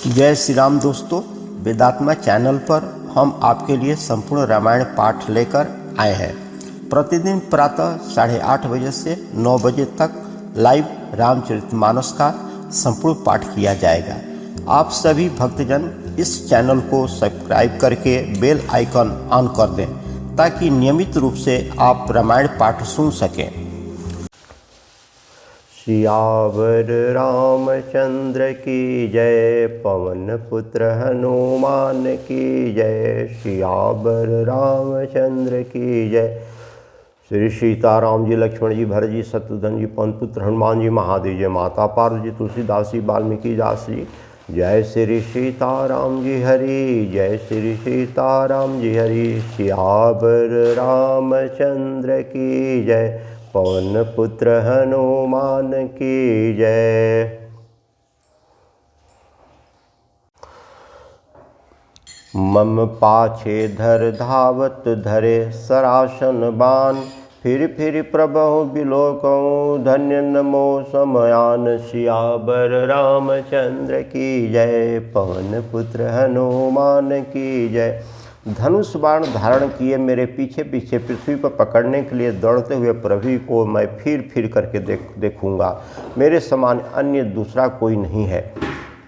जय श्री राम दोस्तों, वेदात्मा चैनल पर हम आपके लिए संपूर्ण रामायण पाठ लेकर आए हैं। प्रतिदिन प्रातः 8:30 बजे से 9 बजे तक लाइव रामचरितमानस का संपूर्ण पाठ किया जाएगा। आप सभी भक्तजन इस चैनल को सब्सक्राइब करके बेल आइकन ऑन कर दें ताकि नियमित रूप से आप रामायण पाठ सुन सकें। सियावर रामचंद्र की जय, पवन पुत्र हनुमान की जय। सियावर रामचंद्र की जय। श्री सीताराम जी, लक्ष्मण जी, भरत जी, शत्रुघ्न जी, पवन पुत्र हनुमान जी, महादेव जी, माता पार्वती, तुलसीदास जी, वाल्मीकि दास जी। जय श्री सीताराम जी हरि, जय श्री सीताराम जी हरि। सियावर रामचंद्र की जय, पवन पुत्र हनुमान की जय। मम पाछे धर धावत धरे सरासन बान, फिर प्रभु बिलोकऊँ धन्य नमो समयान। सियावर रामचंद्र की जय, पवन पुत्र हनुमान की जय। धनुष बाण धारण किए मेरे पीछे पीछे पृथ्वी पर पकड़ने के लिए दौड़ते हुए प्रभु को मैं फिर करके देखूंगा। मेरे समान अन्य दूसरा कोई नहीं है।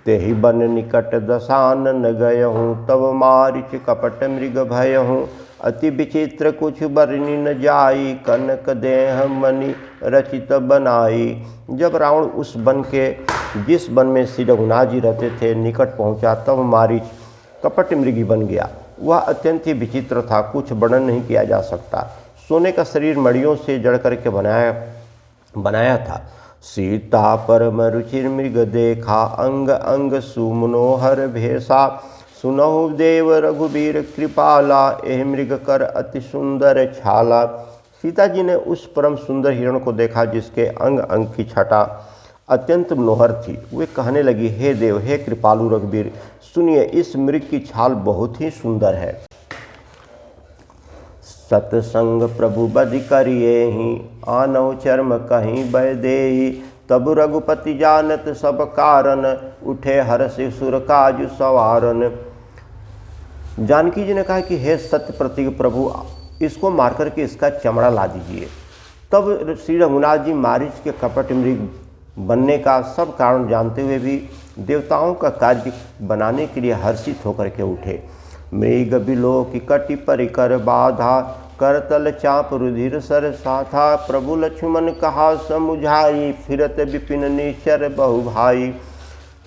ते ही बन निकट दशानन गय हूँ, तब मारिच कपट मृग भय हूँ। अति विचित्र कुछ बरनी न जाई, कनक देह मणि रचित बनाई। जब रावण उस वन के जिस वन में श्री रघुनाथ जी रहते थे निकट पहुँचा, तब मारिच कपट मृगी बन गया। वह अत्यंत ही विचित्र था, कुछ वर्णन नहीं किया जा सकता। सोने का शरीर मड़ियों से जड़ करके बनाया था। सीता परम रुचिर मृग देखा, अंग अंग सुमनोहर भेषा। सुनहु देव रघुबीर कृपाला, एह मृग कर अति सुंदर छाला। सीता जी ने उस परम सुंदर हिरण को देखा जिसके अंग अंग की छटा अत्यंत मनोहर थी। वे कहने लगी, हे देव, हे कृपालु रघुबीर, सुनिए, इस मृग की छाल बहुत ही सुंदर है। सतसंग प्रभु बधि करिए ही, आनौ चर्म कहीं बय देई। तब रघुपति जानत सब कारण, उठे हर्ष सुर काज सवारन। जानकी जी ने कहा कि हे सत्य प्रतीक प्रभु, इसको मार करके इसका चमड़ा ला दीजिए। तब श्री रघुनाथ जी मारीच के कपट मृग बनने का सब कारण जानते हुए भी देवताओं का कार्य बनाने के लिए हर्षित होकर के उठे। मृग बिलोक कटि परिकर बाधा, करतल चाप रुधिर सर साथा। प्रभु लक्ष्मण कहा समुझाई, फिरत विपिन निश्चर बहु भाई।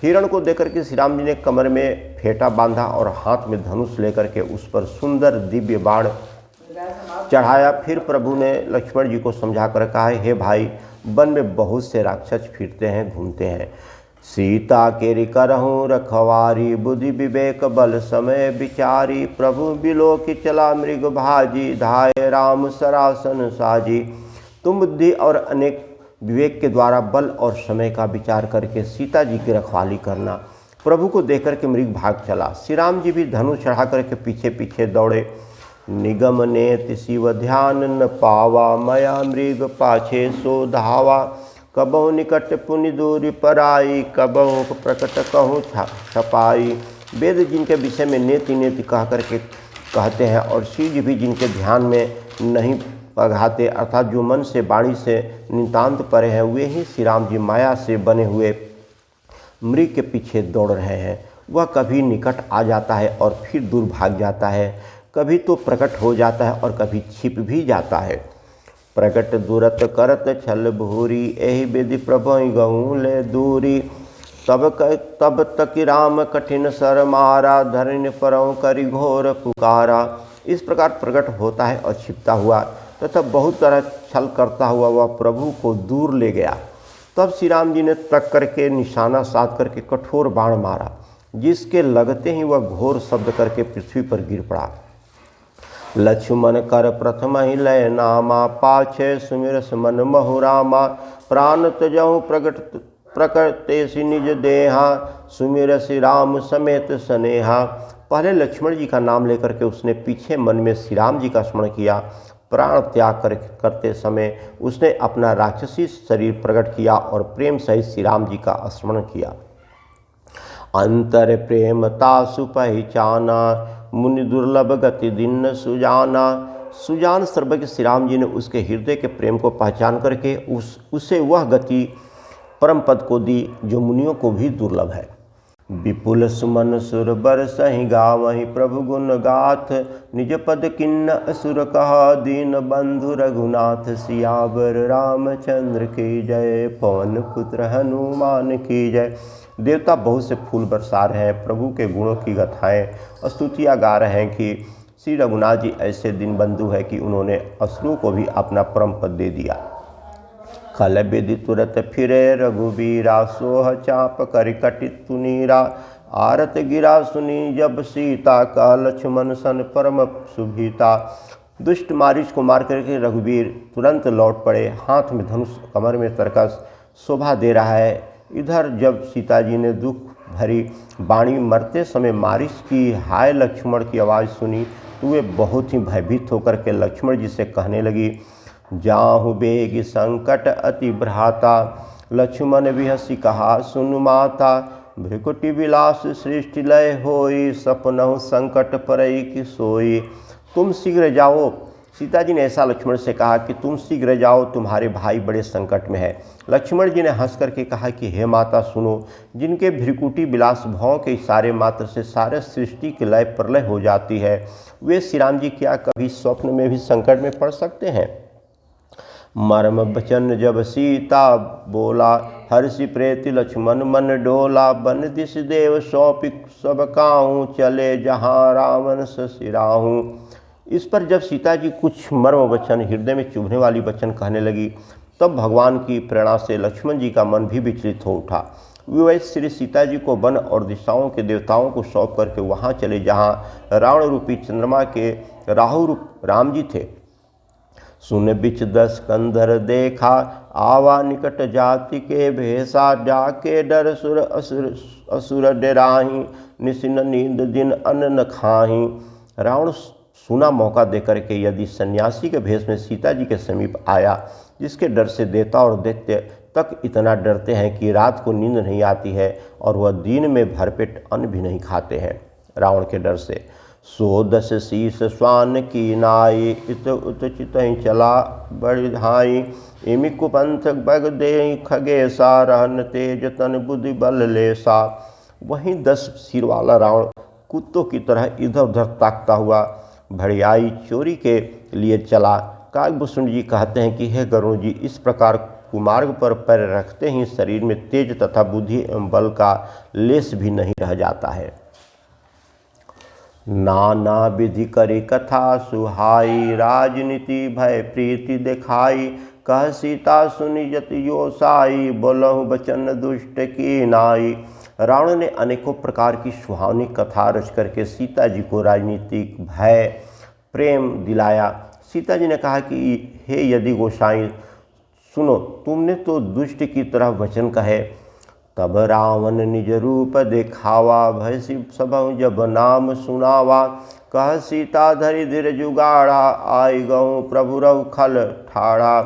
हिरण को देकर के श्री राम जी ने कमर में फेंटा बांधा और हाथ में धनुष लेकर के उस पर सुंदर दिव्य बाण चढ़ाया। फिर प्रभु ने लक्ष्मण जी को समझा कर कहा, हे भाई, वन में बहुत से राक्षस फिरते हैं, घूमते हैं। सीता केरि करहूँ रखवारी, बुद्धि विवेक बल समय विचारी। प्रभु बिलोकि चला मृग भाजी, धाय राम सरासन साजी। तुम बुद्धि और अनेक विवेक के द्वारा बल और समय का विचार करके सीता जी की रखवाली करना। प्रभु को देख करके मृग भाग चला। श्री राम जी भी धनुष चढ़ा करके पीछे पीछे दौड़े। निगम नेति शिव ध्यान न पावा, मया मृग पाछे सो धावा। कबहु निकट पुनि दूरी पराई, कबहु प्रकट कहूँ छपाई। वेद जिनके विषय में नेति नेति कह करके कहते हैं और शिव जी भी जिनके ध्यान में नहीं पघाते, अर्थात जो मन से वाणी से नितांत परे हैं, वे ही श्री राम जी माया से बने हुए मृग के पीछे दौड़ रहे हैं। वह कभी निकट आ जाता है और फिर दूर भाग जाता है, कभी तो प्रकट हो जाता है और कभी छिप भी जाता है। प्रकट दूरत करत छल भूरी, एहि विधि प्रभु गहूँ ले दूरी। तब तक राम कठिन सर मारा, धरन परौ करि घोर पुकारा। इस प्रकार प्रकट होता है और छिपता हुआ तथा बहुत तरह छल करता हुआ वह प्रभु को दूर ले गया। तब श्री राम जी ने तक करके निशाना साध करके कठोर बाण मारा, जिसके लगते ही वह घोर शब्द करके पृथ्वी पर गिर पड़ा। लक्ष्मण कर प्रथम ही लय नामा, पाछे सुमिरस मन महु रामा। प्राण तजहु प्रकटे निज देहा, सुमिरस राम समेत स्नेहा। पहले लक्ष्मण जी का नाम लेकर के उसने पीछे मन में श्री राम जी का स्मरण किया। प्राण त्याग करते समय उसने अपना राक्षसी शरीर प्रकट किया और प्रेम सहित श्री राम जी का स्मरण किया। अंतर प्रेमता सुपहचाना, मुनि दुर्लभ गति दिन सुजाना। सुजान सर्वज्ञ श्री राम जी ने उसके हृदय के प्रेम को पहचान करके उसे वह गति परम पद को दी जो मुनियों को भी दुर्लभ है। विपुल सुमन सुर बर सही गावहि, प्रभु गुण गाथ निज पद किन्न असुर कहा, दीन बंधु रघुनाथ सियावर रामचंद्र की जय, पवन पुत्र हनुमान की जय। देवता बहुत से फूल बरसा रहे हैं, प्रभु के गुणों की गाथाएं स्तुतियाँ गा रहे हैं कि श्री रघुनाथ जी ऐसे दीन बंधु है कि उन्होंने असुरों को भी अपना परम पद दे दिया। कल विधि तुरत फिरे रघुबीरा, सोह चाप कर कटित तुनीरा, आरत गिरा सुनी जब सीता, का लक्ष्मण सन परम सुभीता। दुष्ट मारीच को मार करके रघुवीर तुरंत लौट पड़े, हाथ में धनुष कमर में तरकस शोभा दे रहा है। इधर जब सीता जी ने दुख भरी वाणी मरते समय मारीच की हाय लक्ष्मण की आवाज़ सुनी तो वे बहुत ही भयभीत होकर के लक्ष्मण जी से कहने लगी, जाहु बेग संकट अति भ्राता, लक्ष्मण बिहसी कहा सुनु माता, भृकुटि विलास सृष्टि लय होई, सपनहु संकट परई की सोई। तुम शीघ्र जाओ। सीता जी ने ऐसा लक्ष्मण से कहा कि तुम शीघ्र जाओ, तुम्हारे भाई बड़े संकट में है। लक्ष्मण जी ने हंस करके कहा कि हे माता सुनो, जिनके भृकुटि विलास भाव के इशारे मात्र से सारे सृष्टि की लय प्रलय हो जाती है, वे श्री राम जी क्या कभी स्वप्न में भी संकट में पड़ सकते हैं। मर्म बचन जब सीता बोला, हर्षि प्रेति लक्ष्मण मन डोला, बन दिस देव सौंपि सब काहूँ, चले जहाँ रावण ससिराहूँ। इस पर जब सीता जी कुछ मर्म वचन, हृदय में चुभने वाली वचन कहने लगी, तब भगवान की प्रेरणा से लक्ष्मण जी का मन भी विचलित हो उठा। वे श्री सीता जी को वन और दिशाओं के देवताओं को सौंप करके वहाँ चले जहाँ रावण रूपी चंद्रमा के राहु रूप राम जी थे। सुन बिच दस कंधर देखा, आवा निकट जाति के भेषा, जाके डर सुर असुर डराही, निसिन नींद दिन अन्न न खाही। रावण सुना मौका देकर के यदि सन्यासी के भेष में सीता जी के समीप आया, जिसके डर से देवता और दैत्य तक इतना डरते हैं कि रात को नींद नहीं आती है और वह दिन में भरपेट अन्न भी नहीं खाते हैं रावण के डर से। सो दस शीस स्वान की नाई, इत उत चित चला बड़ि धाई, इमि कुपंथ बग दे खगेसा, रहन तेज तन बुद्धि बल लेसा। वहीं 10 सिर वाला रावण कुत्तों की तरह इधर उधर ताकता हुआ भड़ियाई चोरी के लिए चला। काकभूषण जी कहते हैं कि हे गरुण जी, इस प्रकार कुमार्ग पर पैर रखते ही शरीर में तेज तथा बुद्धि एवं बल का लेश भी नहीं रह जाता है। नाना विधि करी कथा सुहाई, राजनीति भय प्रीति दिखाई, कह सीता सुनि यति योसाई, बोलहु बचन दुष्ट की नाई। रावण ने अनेकों प्रकार की सुहावनी कथा रच करके सीता जी को राजनीतिक भय प्रेम दिलाया। सीता जी ने कहा कि हे यदि गोसाई सुनो, तुमने तो दुष्ट की तरह वचन कहे। तब रावण निज रूप देखावा, भय सबहु जब नाम सुनावा, कह सीता धरि धीर जुगाड़ा, आई गऊ प्रभु रघु खल ठाड़ा।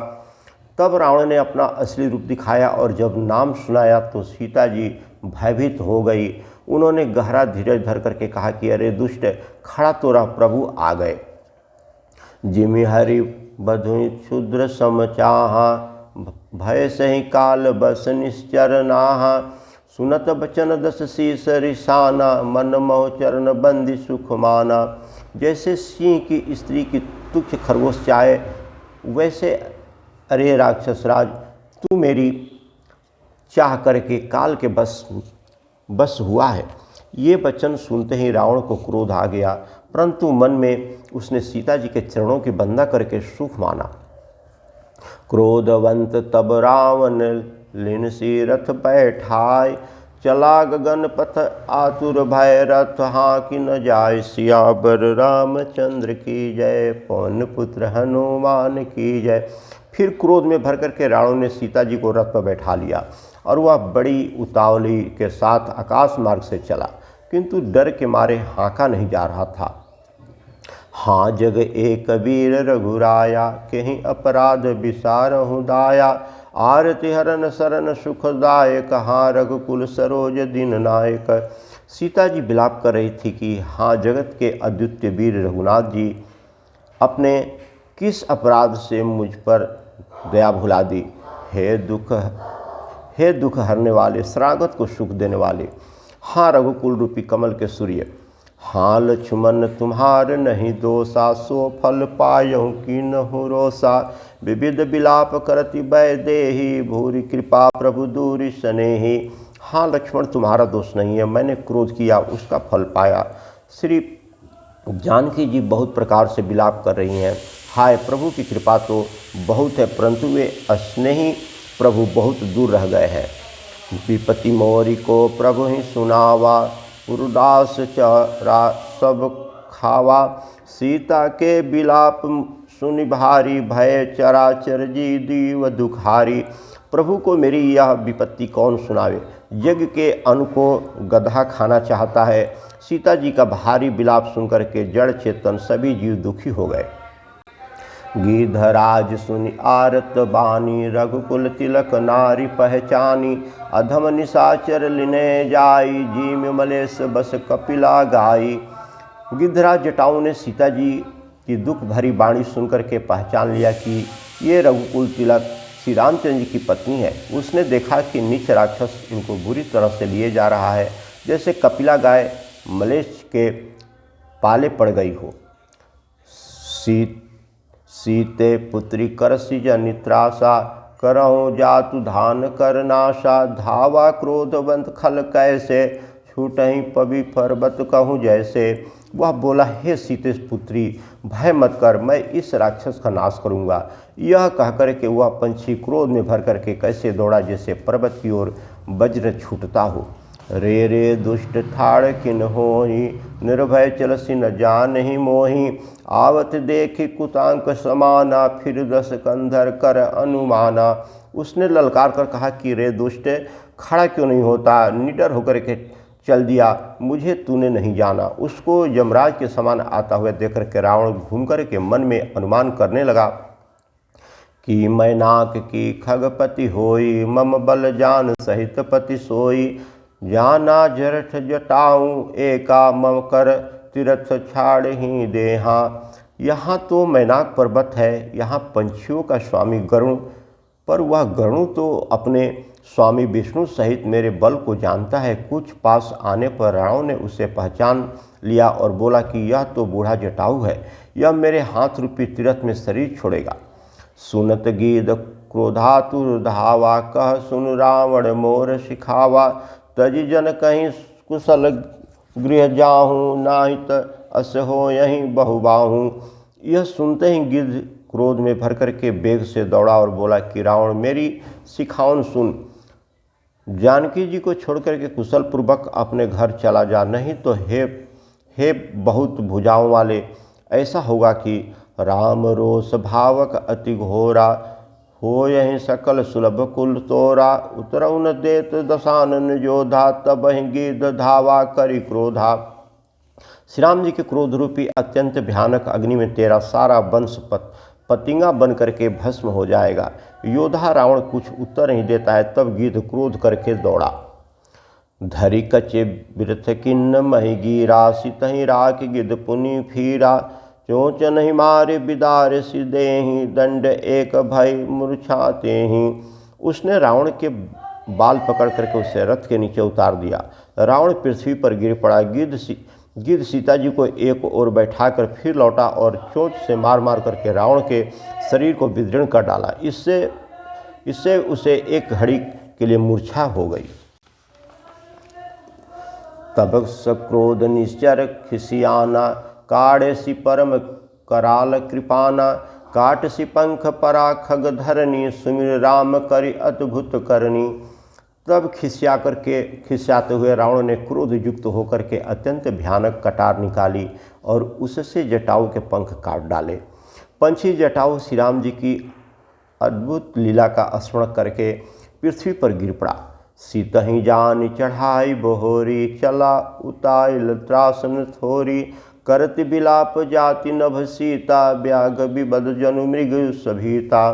तब रावण ने अपना असली रूप दिखाया और जब नाम सुनाया तो सीता जी भयभीत हो गई। उन्होंने गहरा धीरज धर करके कहा कि अरे दुष्ट, खड़ा तो रह, प्रभु आ गए। जिमि हरि बधुई क्षुद्र समचाहा, भय सही काल बस निश्चर नाहा, सुनत बचन दस शीस रिसाना, मन मोह चरण बंदी सुख माना। जैसे सिंह की स्त्री की तुच्छ खरगोश चाहे, वैसे अरे राक्षस राज, तू मेरी चाह करके काल के बस हुआ है। ये वचन सुनते ही रावण को क्रोध आ गया, परंतु मन में उसने सीता जी के चरणों की वंदना करके सुख माना। क्रोधवंत तब रावण लिन सी रथ बैठाय, चला गगन पथ आतुर भय रथ, हाँ कि न जाय सियावर रामचंद्र की जय, पवन पुत्र हनुमान की जय। फिर क्रोध में भर करके रावण ने सीता जी को रथ पर बैठा लिया और वह बड़ी उतावली के साथ आकाश मार्ग से चला, किंतु डर के मारे हाँका नहीं जा रहा था। हाँ जग एक वीर रघुराया, कहीं अपराध विसारहु दाया, आरति हरन शरण सुखदायक, हाँ रघुकुल सरोज दिन नायक। सीता जी विलाप कर रही थी कि हाँ जगत के अद्वितीय वीर रघुनाथ जी, अपने किस अपराध से मुझ पर दया भुला दी। हे दुख हरने वाले, शरणागत को सुख देने वाले, हाँ रघुकुल रूपी कमल के सूर्य, हाँ लक्ष्मण तुम्हार नहीं दोषा, सो फल पायहु कीन्हु रोषा। विविध विलाप करति वैदेही, भूरि कृपा प्रभु दूरि सनेही। हाँ लक्ष्मण तुम्हारा दोष नहीं है, मैंने क्रोध किया उसका फल पाया। श्री जानकी जी बहुत प्रकार से विलाप कर रही हैं। हाय प्रभु की कृपा तो बहुत है, परंतु वे स्नेही प्रभु बहुत दूर रह गए हैं। विपत्ति मोरी को प्रभु ही सुनावा, उदास चरा सब खावा। सीता के विलाप सुनि भारी, भय चराचर जी दीव दुखारी। प्रभु को मेरी यह विपत्ति कौन सुनावे, यज्ञ के अन्न को गधा खाना चाहता है। सीता जी का भारी विलाप सुनकर के जड़ चेतन सभी जीव दुखी हो गए। गिधराज सुनि आरत बानी, रघुकुल तिलक नारी पहचानी। अधम निशाचर लिने जाई, जीम मलेश बस कपिला गाई। गिधराज जटाऊ ने सीता जी की दुख भरी वाणी सुनकर के पहचान लिया कि ये रघुकुल तिलक श्री रामचंद्र जी की पत्नी है। उसने देखा कि नीच राक्षस इनको बुरी तरह से लिए जा रहा है, जैसे कपिला गाय मलेश के पाले पड़ गई हो। सीते पुत्री करसी जनित्रासा, करहु जातु धान करनाशा। धावा क्रोधवंत खल कैसे, छूटहि पवि पर्वत कहूँ जैसे। वह बोला, हे सीते पुत्री भय मत कर, मैं इस राक्षस का नाश करूँगा। यह कहकर के वह पंछी क्रोध में भर करके कैसे दौड़ा जैसे पर्वत की ओर वज्र छूटता हो। रे रे दुष्ट ठाड़ किन होहि, निर्भय चलसी न जानहि मोहि। आवत देखि कुतांक समाना, फिर दस कंधर कर अनुमाना। उसने ललकार कर कहा कि रे दुष्ट, खड़ा क्यों नहीं होता, निडर होकर के चल दिया, मुझे तूने नहीं जाना। उसको यमराज के समान आता हुआ देखकर के रावण घूम कर के मन में अनुमान करने लगा कि मैनाक की खगपति होई, मम बल जान सहित पति सोई। जाना जरठ जटाऊँ एका, मम कर तीर्थ छाड़ ही देहा। यहाँ तो मैनाक पर्वत है, यहाँ पंछियों का स्वामी गरुण, पर वह गरुण तो अपने स्वामी विष्णु सहित मेरे बल को जानता है। कुछ पास आने पर रावण ने उसे पहचान लिया और बोला कि यह तो बूढ़ा जटाऊ है, यह मेरे हाथ रूपी तीर्थ में शरीर छोड़ेगा। सुनत गीत क्रोधातुर धावा, कह सुन रावण मोर सिखावा। तजी जन कहीं कुशल गृह जाहूँ, नाहित अस हो यहीं बहुबाहूँ। यह सुनते ही गिद्ध क्रोध में भर कर के वेग से दौड़ा और बोला कि रावण मेरी सिखावन सुन, जानकी जी को छोड़कर के कुशल पूर्वक अपने घर चला जा, नहीं तो हे बहुत भुजाओं वाले, ऐसा होगा कि राम रोष भावक अति घोरा, हो यहीं सकल सुलभ कुल तोरा। उतरऊ न देत दशानन योधा, तब ही गिद्ध धावा करी क्रोधा। श्री राम जी के क्रोध रूपी अत्यंत भयानक अग्नि में तेरा सारा वंश पतिंगा बन करके भस्म हो जाएगा। योधा रावण कुछ उत्तर नहीं देता है, तब गिद्ध क्रोध करके दौड़ा। धरी कचे बिरथ किन्न मही गिरा, सितहि राख गिद्ध पुनि फीरा। चोंच नहीं मारे बिदार सिदेहि, दंड एक भय मूर्छाते ही। उसने रावण के बाल पकड़ करके उसे रथ के नीचे उतार दिया। रावण पृथ्वी पर गिर पड़ा। गिद्ध सीता जी को एक ओर बैठाकर फिर लौटा और चोंच से मार मार करके रावण के शरीर को विदीर्ण कर डाला। इससे उसे एक घड़ी के लिए मूर्छा हो गई। तब सक्रोध निश्चर खिसियाना, काढ़े सी परम कराल कृपाना। काट सी पंख परा खग धरनी, सुमिर राम करि अद्भुत करनी। तब खिसियाते हुए रावण ने क्रोध युक्त होकर के अत्यंत भयानक कटार निकाली और उससे जटाऊ के पंख काट डाले। पंछी जटाऊ श्री राम जी की अद्भुत लीला का स्मरण करके पृथ्वी पर गिर पड़ा। सीतहि जान चढ़ाई बहोरी, चला उताइल त्रासन थोरी। करति बिलाप जाति नभ सीता, ब्याग विबद जनु मृग सभीता।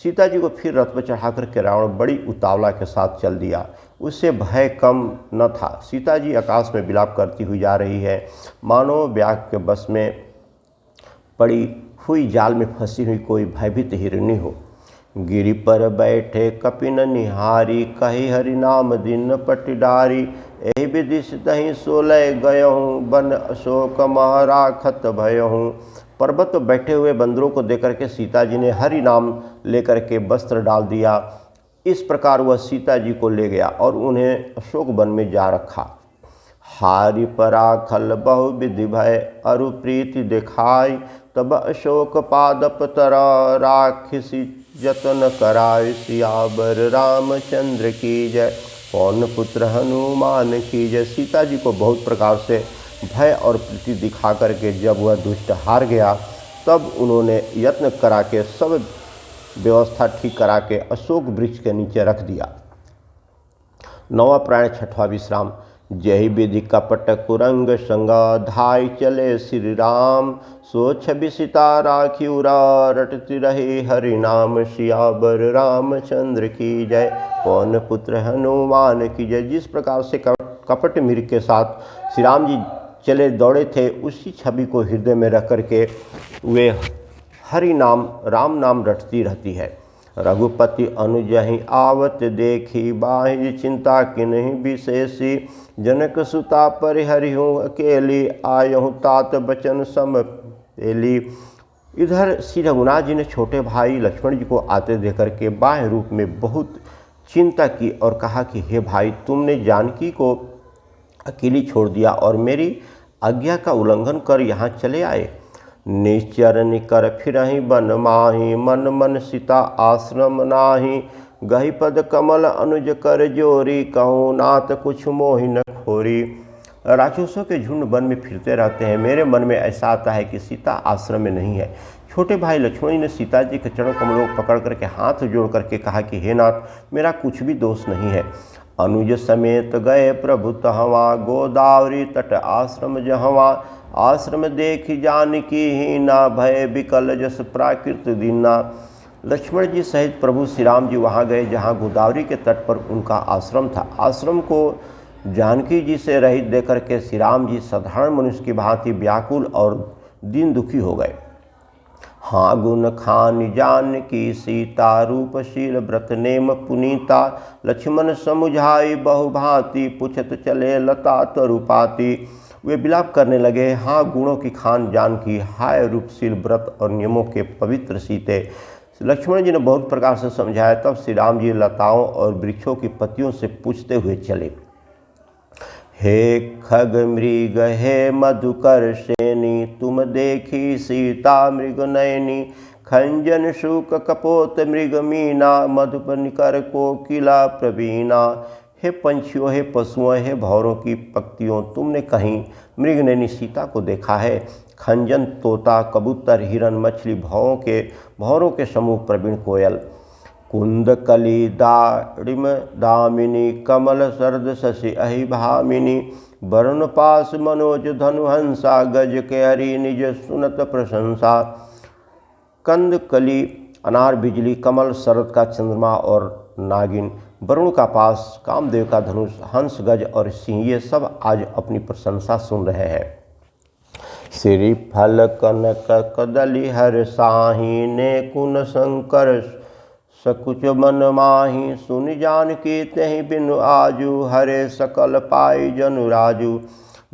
सीता जी को फिर रथ पर चढ़ा करके रावण बड़ी उतावला के साथ चल दिया। उससे भय कम न था। सीता जी आकाश में विलाप करती हुई जा रही है, मानो व्याघ्र के बस में पड़ी हुई जाल में फंसी हुई कोई भयभीत हिरणी हो। गिरि पर बैठे कपिन निहारी, कही हरि नाम दिन पटिडारी। एहि विधि सितहि सोलह गयहूँ, बन अशोक महराखत भयहूँ। पर्वत पर बैठे हुए बंदरों को देकर के सीता जी ने हरि नाम लेकर के वस्त्र डाल दिया। इस प्रकार वह सीता जी को ले गया और उन्हें अशोक वन में जा रखा। हारि पराखल बहु विधि भय, अरु प्रीति दिखाई। तब अशोक पादप तरा, राखिसी जतन कराय। सियावर रामचंद्र की जय, पवन पुत्र हनुमान की जय। सीता जी को बहुत प्रकार से भय और प्रीति दिखा करके जब वह दुष्ट हार गया, तब उन्होंने यत्न करा के सब व्यवस्था ठीक करा के अशोक वृक्ष के नीचे रख दिया। नवा प्राण छठवा विश्राम। जय विधि कपट कुरंग संगा, धाय चले श्री राम। सो छवि सीता राखी उरा, रटती रहे हरि नाम। सियावर रामचंद्र की जय, पवन पुत्र हनुमान की जय। जिस प्रकार से कपट मृग के साथ श्री राम जी चले दौड़े थे, उसी छवि को हृदय में रख करके वे हरि नाम राम नाम रटती रहती है। रघुपति अनुजहि आवत देखी, बाहि चिंता किन्हि विशेषी। जनक सुता परिहरिहूँ अकेली, आयहूँ तात बचन सम पेली। इधर श्री रघुनाथ जी ने छोटे भाई लक्ष्मण जी को आते देख करके बाह्य रूप में बहुत चिंता की और कहा कि हे भाई, तुमने जानकी को अकेली छोड़ दिया और मेरी आज्ञा का उल्लंघन कर यहाँ चले आए। निश्चर निकर फिरहि बन माही, मन मन सीता आश्रम नाही। गही पद कमल अनुज कर जोरी, कहूँ नाथ कुछ मोहि न खोरी। राक्षसों के झुंड वन में फिरते रहते हैं, मेरे मन में ऐसा आता है कि सीता आश्रम में नहीं है। छोटे भाई लक्ष्मण जी ने सीता जी के चरण कमलों को पकड़ करके हाथ जोड़ करके कहा कि हे नाथ, मेरा कुछ भी दोष नहीं है। अनुज समेत गए प्रभु तहवा, गोदावरी तट आश्रम जहवा। आश्रम देखी जानकी हीना, भय विकल जस प्राकृत दीना। लक्ष्मण जी सहित प्रभु श्री राम जी वहाँ गए जहाँ गोदावरी के तट पर उनका आश्रम था। आश्रम को जानकी जी से रहित देकर के श्री राम जी साधारण मनुष्य की भांति व्याकुल और दीन दुखी हो गए। हाँ गुण खान जानकी सीता, रूपशील व्रत नेम पुनीता। लक्ष्मण समुझाई बहुभांति, पुछत चले लता तरुपाती। वे विलाप करने लगे, हाँ गुणों की खान जानकी, हाय रूपशील व्रत और नियमों के पवित्र सीते। लक्ष्मण जी ने बहुत प्रकार से समझाया। तब श्री राम जी लताओं और वृक्षों की पत्तियों से पूछते हुए चले। हे खग मृग हे मधुकर सेनी, तुम देखी सीता मृग नयनी। खंजन शूक कपोत मृग मीना, मधुप निकर कोकिला प्रवीणा। हे पंछियों, हे पशुओं, हे भौरों की पक्तियों, तुमने कहीं मृग नयनी सीता को देखा है? खंजन तोता, कबूतर, हिरन, मछली, भौरों के समूह प्रवीण कोयल। कुंद कली दाड़िम दामिनी, कमल सरद शशि अहि भामिनी। वरुण पास मनोज धनुहंसा, गज के हरि निज सुनत प्रशंसा। कंद कली अनार बिजली, कमल शरद का चंद्रमा और नागिन, वरुण का पास, कामदेव का धनुष, हंस, गज और सिंह, ये सब आज अपनी प्रशंसा सुन रहे हैं। श्री फल कनक कदली हर साही, ने कुन शंकर सकुच मन माही। सुन जान की तहि बिनु आजू, हरे सकल पाई जनु राजू।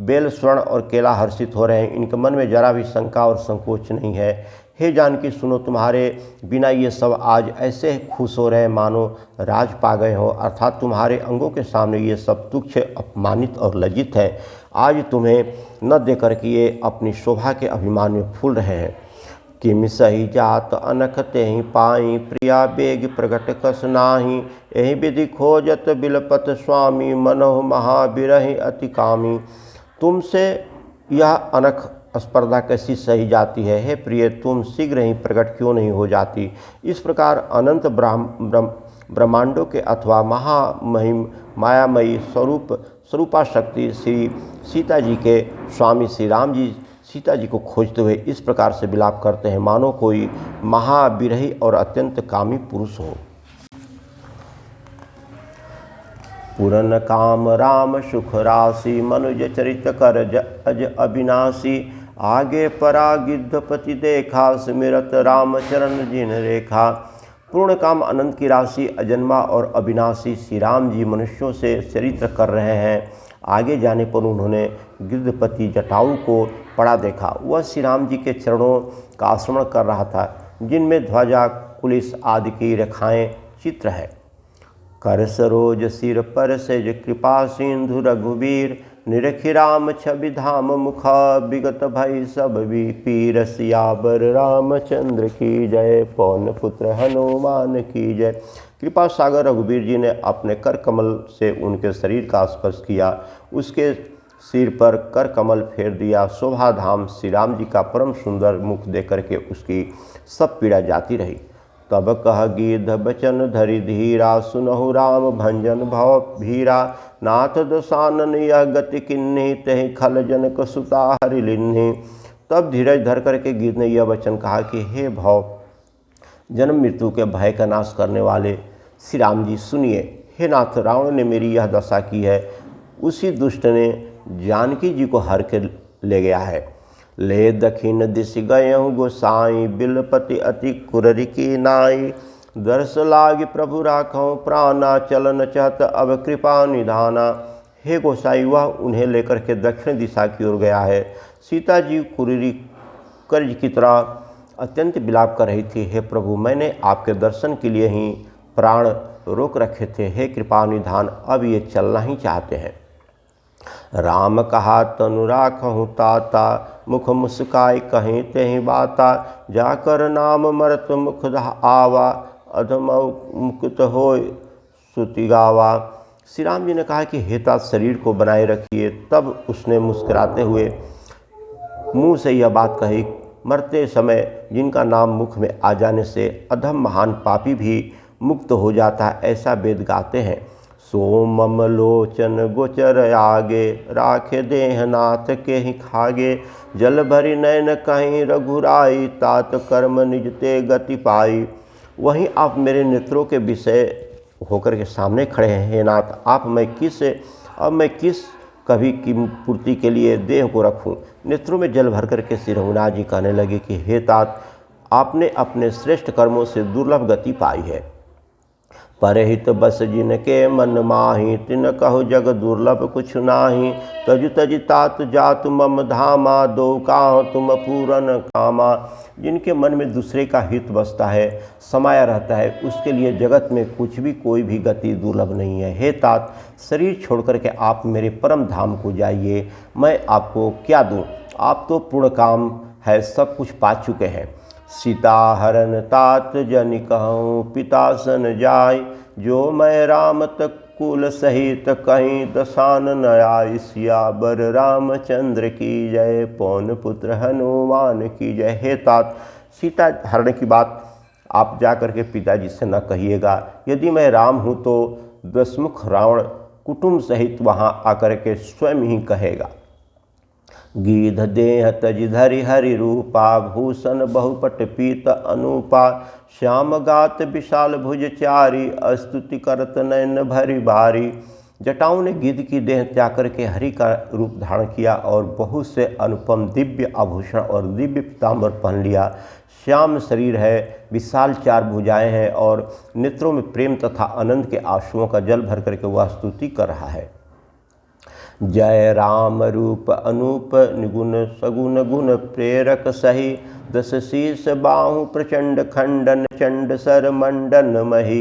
बेल, स्वर्ण और केला हर्षित हो रहे हैं, इनके मन में जरा भी शंका और संकोच नहीं है। हे जानकी सुनो, तुम्हारे बिना ये सब आज ऐसे खुश हो रहे हैं मानो राज पा गए हो, अर्थात तुम्हारे अंगों के सामने ये सब तुच्छ, अपमानित और लज्जित है। आज तुम्हें न देकर के ये अपनी शोभा के अभिमान में फूल रहे हैं। किम सही जात अनख तेहि पाई, प्रिया बेग प्रगट कस नाही। एहि विधि खोजत बिलपत स्वामी, मनोह महाबिरहि अति कामी। तुमसे यह अनख स्पर्धा कैसी सही जाती है? हे प्रिय, तुम शीघ्र ही प्रकट क्यों नहीं हो जाती? इस प्रकार अनंत ब्रह्मांडों के अथवा महामहिम मायामयी स्वरूपा शक्ति श्री सीता जी के स्वामी श्री राम जी सीता जी को खोजते हुए इस प्रकार से विलाप करते हैं मानो कोई महाविरही और अत्यंत कामी पुरुष हो। पूरन काम राम सुख राशि मनुज चरित कर अज अविनाशी। आगे परा गिद्धपति देखा सुमिरत राम चरण जिन रेखा। पूर्ण काम अनंत की राशि अजन्मा और अविनाशी श्री राम जी मनुष्यों से चरित्र कर रहे हैं। आगे जाने पर उन्होंने गिद्धपति जटाऊ को पड़ा देखा। वह श्री राम जी के चरणों का आश्रमण कर रहा था जिनमें ध्वजा कुलिस आदि की रेखाएं चित्र है। कर सरोज सिर पर सेज कृपा सिंधु रघुवीर। निरखि राम छवि धाम मुखा विगत भई सब पीर। सियावर रामचंद्र की जय पवन पुत्र हनुमान की जय। कृपा सागर रघुवीर जी ने अपने कर कमल से उनके शरीर का स्पर्श किया, उसके सिर पर कर कमल फेर दिया। शोभा धाम श्री राम जी का परम सुंदर मुख देकर के उसकी सब पीड़ा जाती रही। तब कह गिद्ध बचन धरि धीरा। सुनहु राम भंजन भव भीरा। नाथ दसानन यह गति किन्हीं तहि खल जनक सुता हरि लिन्हीं। तब धीरज धर करके गिद्ध ने यह वचन कहा कि हे भव जन्म मृत्यु के भय का नाश करने वाले श्री राम जी सुनिए। हे नाथ, रावण ने मेरी यह दशा की है। उसी दुष्ट ने जानकी जी को हर के ले गया है। ले दक्षिण दिश गयहु गोसाई। बिलपति अति कुररी की नाई। दर्श लाग प्रभु राखऊँ प्राणा। चलन चहत अब कृपा निधाना। हे गोसाई, वह उन्हें लेकर के दक्षिण दिशा की ओर गया है। सीता जी कुररी कर्ज की तरह अत्यंत विलाप कर रही थी। हे प्रभु, मैंने आपके दर्शन के लिए ही प्राण रोक रखे थे। हे कृपा निधान, अब ये चलना ही चाहते हैं। राम कहा तनु राखहु ताता। मुख मुस्काई कहीं तेहि बाता। जाकर नाम मरत मुख आवा। अधम मुकुत हो सुति गावा। श्री राम जी ने कहा कि हे तात, शरीर को बनाए रखिए। तब उसने मुस्कुराते हुए मुंह से यह बात कही, मरते समय जिनका नाम मुख में आ जाने से अधम महान पापी भी मुक्त हो जाता है, ऐसा वेद गाते हैं। सोमम लोचन गोचर आगे। राखे देहनाथ के ही खागे। जल भरी नयन कहीं रघुराई। तात कर्म निजते गति पाई। वहीं आप मेरे नेत्रों के विषय होकर के सामने खड़े हैं। हे नाथ, अब मैं किस कभी की पूर्ति के लिए देह को रखूं। नेत्रों में जल भर करके श्री रघुनाथ जी कहने लगे कि हे तात, आपने अपने श्रेष्ठ कर्मों से दुर्लभ गति पाई है। परहित बस जिनके मन माही। तिन कहो जग दुर्लभ कुछ नाही। तजु तजि तात जातु मम धामा। दो काहु तुम पूरन कामा। जिनके मन में दूसरे का हित बसता है, समाया रहता है, उसके लिए जगत में कुछ भी कोई भी गति दुर्लभ नहीं है। हे तात, शरीर छोड़ करके आप मेरे परम धाम को जाइए। मैं आपको क्या दूं? आप तो पूर्ण काम है, सब कुछ पा चुके हैं। सीता हरन तात जनि कहूँ पिता सन जाय। जो मैं राम तक कुल सहित कहीं दसान न आय। सियावर रामचंद्र की जय पवन पुत्र हनुमान की जय। हे तात, सीता हरण की बात आप जा करके पिताजी से न कहिएगा। यदि मैं राम हूँ तो दशमुख रावण कुटुंब सहित वहाँ आकर के स्वयं ही कहेगा। गीध देह तजि धरि हरि रूपा। भूषण बहुपट पीत अनूपा। श्याम गात विशाल भुज चारी। स्तुति करत नयन भरि भारी। जटाओं ने गिद्ध की देह त्याग करके हरि का रूप धारण किया और बहुत से अनुपम दिव्य आभूषण और दिव्य पीताम्बर पहन लिया। श्याम शरीर है, विशाल चार भुजाएं हैं और नेत्रों में प्रेम तथा आनंद के आंसुओं का जल भर करके वह स्तुति कर रहा है। जय राम रूप अनूप निगुण सगुण गुण प्रेरक सही। दस शीस बाहु प्रचंड खंडन चंड सर मंडन मही।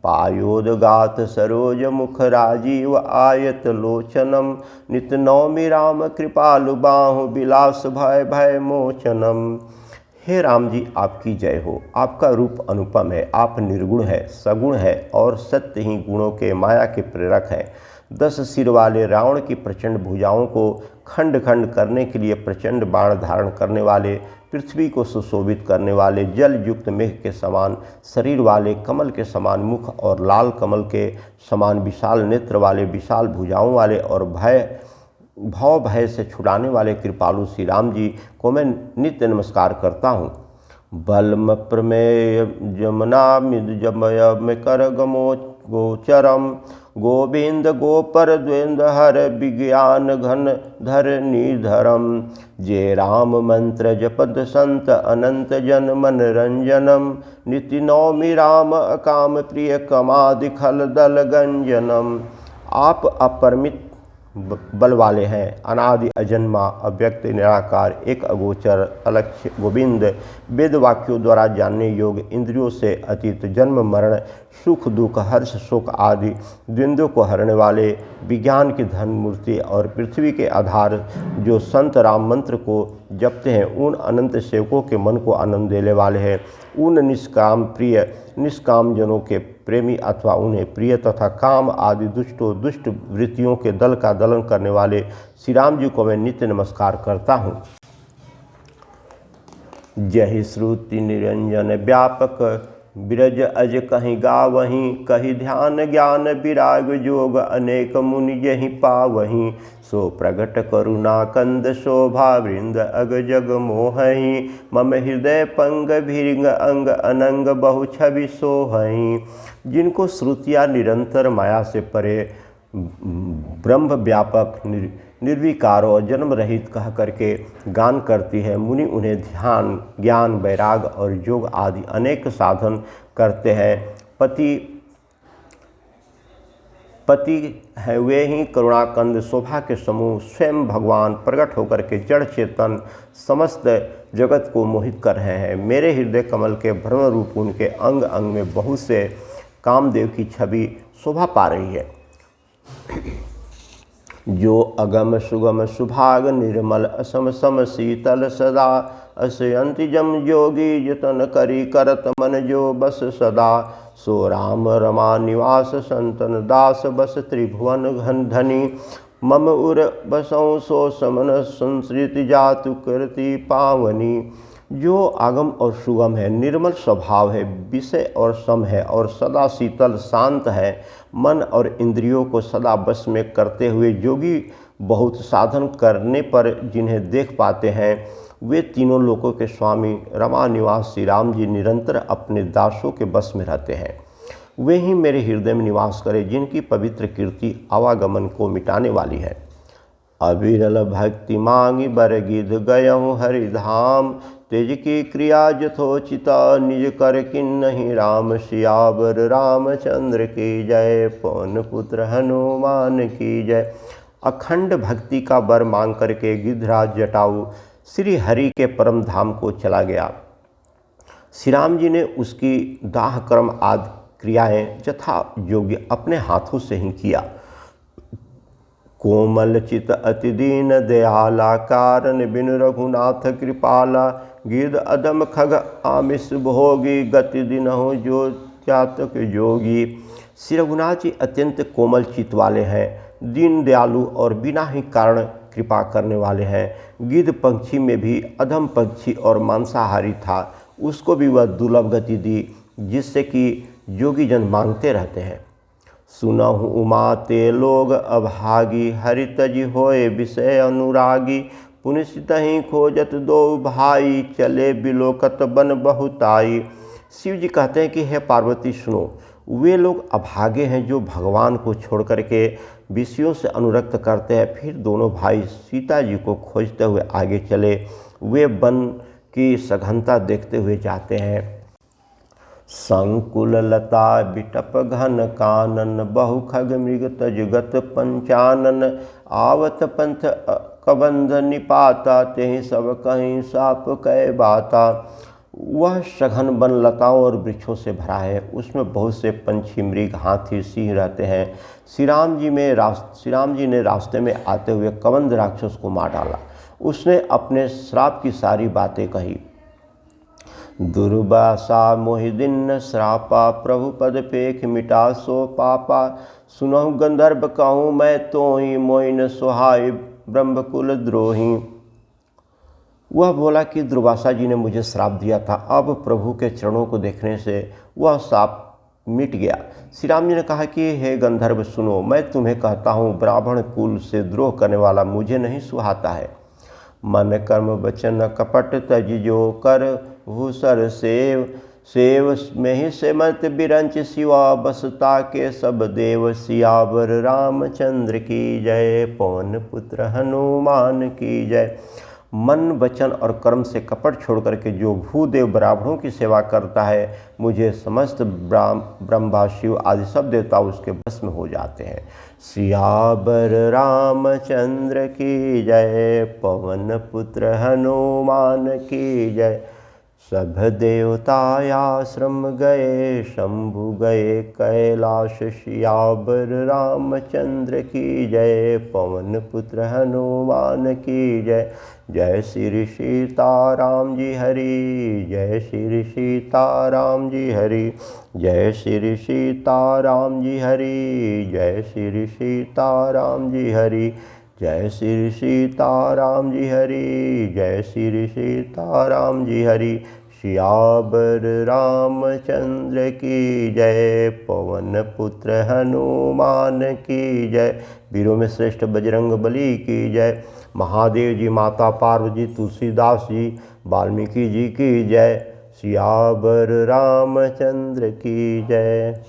पायोदगात सरोज मुख राजीव आयत लोचनम। नित नौमि राम कृपालु बाहु विलास भय भय मोचनम। हे राम जी, आपकी जय हो। आपका रूप अनुपम है, आप निर्गुण है, सगुण है और सत्य ही गुणों के माया के प्रेरक है। 10 सिर वाले रावण की प्रचंड भुजाओं को खंड खंड करने के लिए प्रचंड बाण धारण करने वाले, पृथ्वी को सुशोभित करने वाले, जल युक्त मेघ के समान शरीर वाले, कमल के समान मुख और लाल कमल के समान विशाल नेत्र वाले, विशाल भुजाओं वाले और भय भव भय से छुड़ाने वाले कृपालु श्री राम जी को मैं नित्य नमस्कार करता हूँ। बलम प्रमेय जमनामिद जमय में कर गमो गोचरम गोविंद गोपर द्वेंद्र हर विज्ञान घन धर निधरम जे राम मंत्र जपत संत अनंत जन मनरंजनम निति नौमि राम अकाम प्रिय कमादि खल दल गंजनम। आप अपरिमित बल वाले हैं, अनादि अजन्मा अव्यक्त निराकार एक अगोचर अलक्ष्य गोविंद, वेद वाक्यों द्वारा जानने योग्य, इंद्रियों से अतीत, जन्म मरण सुख दुख हर्ष शोक आदि द्वंद्वों को हरने वाले, विज्ञान की धन मूर्ति और पृथ्वी के आधार, जो संत राम मंत्र को जपते हैं उन अनंत सेवकों के मन को आनंद देने वाले हैं, उन निष्काम जनों के प्रेमी अथवा उन्हें प्रिय तथा काम आदि दुष्ट वृत्तियों के दल का दलन करने वाले श्री राम जी को मैं नित्य नमस्कार करता हूँ। जहि श्रुति निरंजन व्यापक बिरज अज कहीं गावहीं, कहीं ध्यान ज्ञान विराग जोग अनेक मुनि यही पावहीं। सो प्रगट करुणा कंद शोभा वृंद अग जग मोहहीं, मम हृदय पंग भींग अंग अनंग बहु छवि सोहहीं। जिनको श्रुतियाँ निरंतर माया से परे ब्रह्म व्यापक निर्विकार और जन्म रहित कह करके गान करती है, मुनि उन्हें ध्यान ज्ञान वैराग और योग आदि अनेक साधन करते हैं। पति है वे ही करुणाकंद शोभा के समूह स्वयं भगवान प्रकट होकर के जड़ चेतन समस्त जगत को मोहित कर रहे हैं। मेरे हृदय कमल के भ्रम रूप उनके अंग अंग में बहुत से कामदेव की छवि शोभा पा रही है। जो अगम सुगम सुभाग निर्मल असम सम शीतल सदा, असयंति जम योगी जतन करी करत मन जो बस सदा। सो राम रमा निवास संतन दास बस त्रिभुवन घन धनी, मम उर बसों सो समन संस्कृति जातु करती पावनी। जो आगम और सुगम है, निर्मल स्वभाव है, विषय और सम है और सदा शीतल शांत है, मन और इंद्रियों को सदा बस में करते हुए योगी बहुत साधन करने पर जिन्हें देख पाते हैं, वे तीनों लोकों के स्वामी रमा निवास श्री राम जी निरंतर अपने दासों के बस में रहते हैं। वे ही मेरे हृदय में निवास करें जिनकी पवित्र कीर्ति आवागमन को मिटाने वाली है। अविरल भक्ति मांगी बर गिध गयहूँ हरिधाम, तेज की क्रिया यथोचिता निज कर किन्नहि राम। सियावर रामचंद्र की जय, पवन पुत्र हनुमान की जय। अखंड भक्ति का वर मांग करके गिद्धराज जटाऊ श्री हरि के परम धाम को चला गया। श्री राम जी ने उसकी दाह कर्म आदि क्रियाएं यथा योग्य अपने हाथों से ही किया। कोमल चित अति दीन दयाला, कारण बिन रघुनाथ कृपाला। गिद्ध अदम खग आमिष भोगी, गति दिनहु जो जातक योगी। श्री रघुनाथ जी अत्यंत कोमल चित्त वाले हैं, दीन दयालु और बिना ही कारण कृपा करने वाले हैं। गिद्ध पंछी में भी अधम पंछी और मांसाहारी था, उसको भी वह दुर्लभ गति दी जिससे कि योगी जन मांगते रहते हैं। सुनहु उमा ते लोग अभागी, हरि तज होए विषय अनुरागी। पुनिसित ही खोजत दो भाई, चले बिलोकत बन बहुताई। शिव जी कहते हैं कि हे पार्वती सुनो, वे लोग अभागे हैं जो भगवान को छोड़ करके विषयों से अनुरक्त करते हैं। फिर दोनों भाई सीता जी को खोजते हुए आगे चले। वे वन की सघनता देखते हुए जाते हैं। संकुल लता बिटप घन कानन, बहु खग मृग तजगत पंचानन। आवत पंथ कबंध निपाता, तेहि सब कहीं साप कै बाता। वह सघन वन लताओं और वृक्षों से भरा है, उसमें बहुत से पंछी मृग हाथी सिंह रहते हैं। श्री राम जी ने रास्ते में आते हुए कबंध राक्षस को मार डाला। उसने अपने श्राप की सारी बातें कही। दुर्वासा मोहिदिन श्रापा, प्रभु पद पेख मिटा सो पापा। सुनहु गंधर्व कहूँ मैं तोहि, मोइन सुहाय ब्रह्मकुल द्रोही। वह बोला कि दुर्वासा जी ने मुझे श्राप दिया था, अब प्रभु के चरणों को देखने से वह श्राप मिट गया। श्री राम जी ने कहा कि हे गंधर्व सुनो, मैं तुम्हें कहता हूँ, ब्राह्मण कुल से द्रोह करने वाला मुझे नहीं सुहाता है। मन कर्म वचन कपट तजिजो कर भूसर सेव, सेव में ही से मत बिरंच सिवा बसता के सब देव। सियावर रामचंद्र की जय, पवन पुत्र हनुमान की जय। मन वचन और कर्म से कपट छोड़ करके जो भूदेव ब्राह्मणों की सेवा करता है, मुझे समस्त ब्रह्मा शिव आदि सब देवता उसके बस में हो जाते हैं। सियावर रामचंद्र की जय, पवन पुत्र हनुमान की जय। सब देवता आश्रम गए, शंभु गए कैलाश। सियावर रामचंद्र की जय, पवन पुत्र हनुमान की जय। जय श्री सीताराम जी हरि, जय श्री सीताराम जी हरि, जय श्री सीताराम जी हरि, जय श्री सीताराम जी हरि, जय श्री सीताराम जी हरि, जय श्री सीताराम जी हरि। सियावर रामचंद्र की जय, पवन पुत्र हनुमान की जय। वीरों में श्रेष्ठ बजरंग बली की जय। महादेव जी, माता पार्वती, तुलसीदास जी, वाल्मीकि जी की जय। सियावर रामचंद्र की जय।